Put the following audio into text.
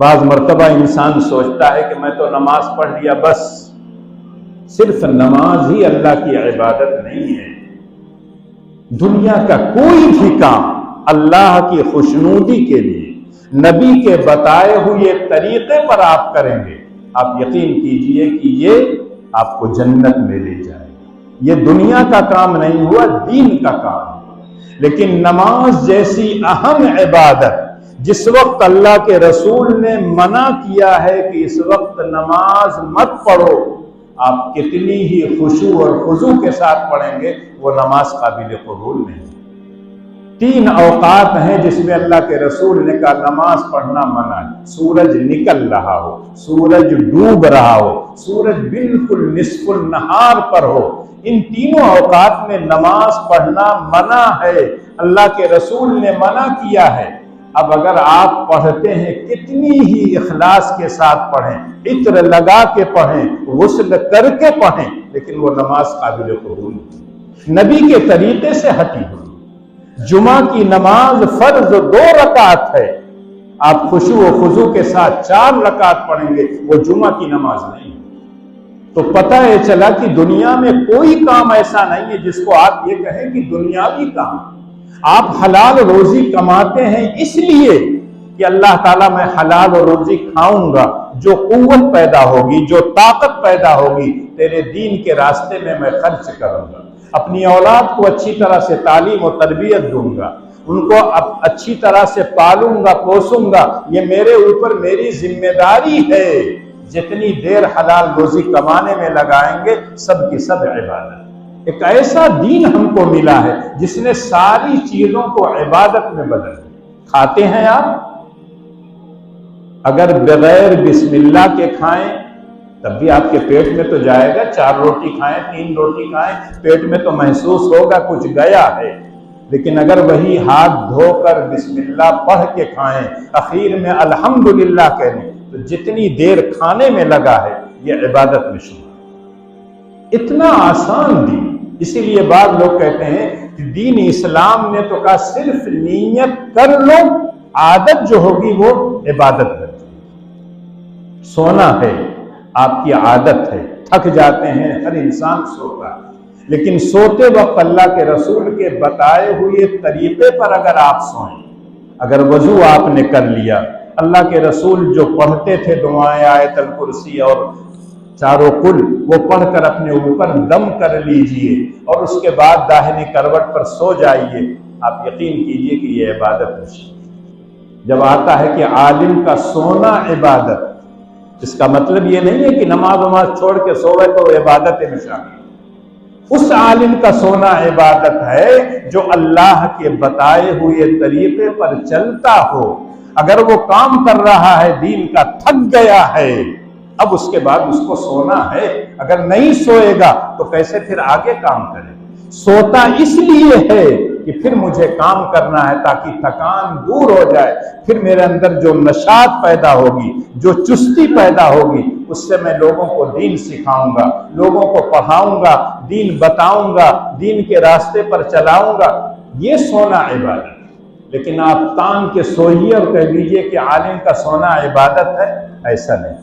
بعض مرتبہ انسان سوچتا ہے کہ میں تو نماز پڑھ لیا، بس صرف نماز ہی اللہ کی عبادت نہیں ہے۔ دنیا کا کوئی بھی کام اللہ کی خوشنودی کے لیے نبی کے بتائے ہوئے طریقے پر آپ کریں گے، آپ یقین کیجئے کہ یہ آپ کو جنت میں لے جائے گا۔ یہ دنیا کا کام نہیں ہوا، دین کا کام ہے۔ لیکن نماز جیسی اہم عبادت جس وقت اللہ کے رسول نے منع کیا ہے کہ اس وقت نماز مت پڑھو، آپ کتنی ہی خشوع اور خضوع کے ساتھ پڑھیں گے، وہ نماز قابل قبول نہیں۔ 3 اوقات ہیں جس میں اللہ کے رسول نے کہا نماز پڑھنا منع ہے۔ سورج نکل رہا ہو، سورج ڈوب رہا ہو، سورج بالکل نصف النہار پر ہو، ان تینوں اوقات میں نماز پڑھنا منع ہے، اللہ کے رسول نے منع کیا ہے۔ اب اگر آپ پڑھتے ہیں کتنی ہی اخلاص کے ساتھ پڑھیں، عطر لگا کے پڑھیں، غسل کر کے پڑھیں، لیکن وہ نماز قابل قبول نہیں، نبی کے طریقے سے ہٹی ہوئی۔ جمعہ کی نماز فرض 2 رکعت ہے، آپ خشوع و خضوع کے ساتھ 4 رکعت پڑھیں گے، وہ جمعہ کی نماز نہیں۔ تو پتہ ہے چلا کہ دنیا میں کوئی کام ایسا نہیں ہے جس کو آپ یہ کہیں کہ دنیاوی کام۔ آپ حلال روزی کماتے ہیں اس لیے کہ اللہ تعالیٰ میں حلال روزی کھاؤں گا، جو قوت پیدا ہوگی، جو طاقت پیدا ہوگی، تیرے دین کے راستے میں میں خرچ کروں گا، اپنی اولاد کو اچھی طرح سے تعلیم و تربیت دوں گا، ان کو اچھی طرح سے پالوں گا، پوسوں گا، یہ میرے اوپر میری ذمہ داری ہے۔ جتنی دیر حلال روزی کمانے میں لگائیں گے، سب کی سب عبادت۔ ایک ایسا دین ہم کو ملا ہے جس نے ساری چیزوں کو عبادت میں بدل دیا۔ کھاتے ہیں آپ، اگر بغیر بسم اللہ کے کھائیں تب بھی آپ کے پیٹ میں تو جائے گا، 4 روٹی کھائیں، 3 روٹی کھائیں، پیٹ میں تو محسوس ہوگا کچھ گیا ہے۔ لیکن اگر وہی ہاتھ دھو کر بسم اللہ پڑھ کے کھائیں، اخیر میں الحمدللہ کہنے، تو جتنی دیر کھانے میں لگا ہے یہ عبادت میں شمار۔ اتنا آسان دین، اسی لیے بعض لوگ کہتے ہیں کہ دین اسلام نے تو کہا صرف نیت کر لو، عادت جو ہوگی وہ عبادت بن جائے گی۔ سونا ہے آپ کی عادت ہے، تھک جاتے ہیں، ہر انسان سوتا ہے، لیکن سوتے وقت اللہ کے رسول کے بتائے ہوئے طریقے پر اگر آپ سوئیں، اگر وضو آپ نے کر لیا، اللہ کے رسول جو پڑھتے تھے دعائیں، آیت الکرسی اور چاروں کل، وہ پڑھ کر اپنے اوپر دم کر لیجئے اور اس کے بعد داہنی کروٹ پر سو جائیے، آپ یقین کیجئے کہ یہ عبادت ہے۔ جب آتا ہے کہ عالم کا سونا عبادت، اس کا مطلب یہ نہیں ہے کہ نماز چھوڑ کے سوئے تو عبادت میں شامل۔ اس عالم کا سونا عبادت ہے جو اللہ کے بتائے ہوئے طریقے پر چلتا ہو۔ اگر وہ کام کر رہا ہے دین کا، تھک گیا ہے، اب اس کے بعد اس کو سونا ہے، اگر نہیں سوئے گا تو کیسے پھر آگے کام کرے؟ سوتا اس لیے ہے کہ پھر مجھے کام کرنا ہے تاکہ تھکان دور ہو جائے، پھر میرے اندر جو نشاط پیدا ہوگی، جو چستی پیدا ہوگی، اس سے میں لوگوں کو دین سکھاؤں گا، لوگوں کو پڑھاؤں گا، دین بتاؤں گا، دین کے راستے پر چلاؤں گا۔ یہ سونا عبادت۔ لیکن آپ تان کے سوئیے اور کہہ لیجئے کہ عالم کا سونا عبادت ہے، ایسا نہیں۔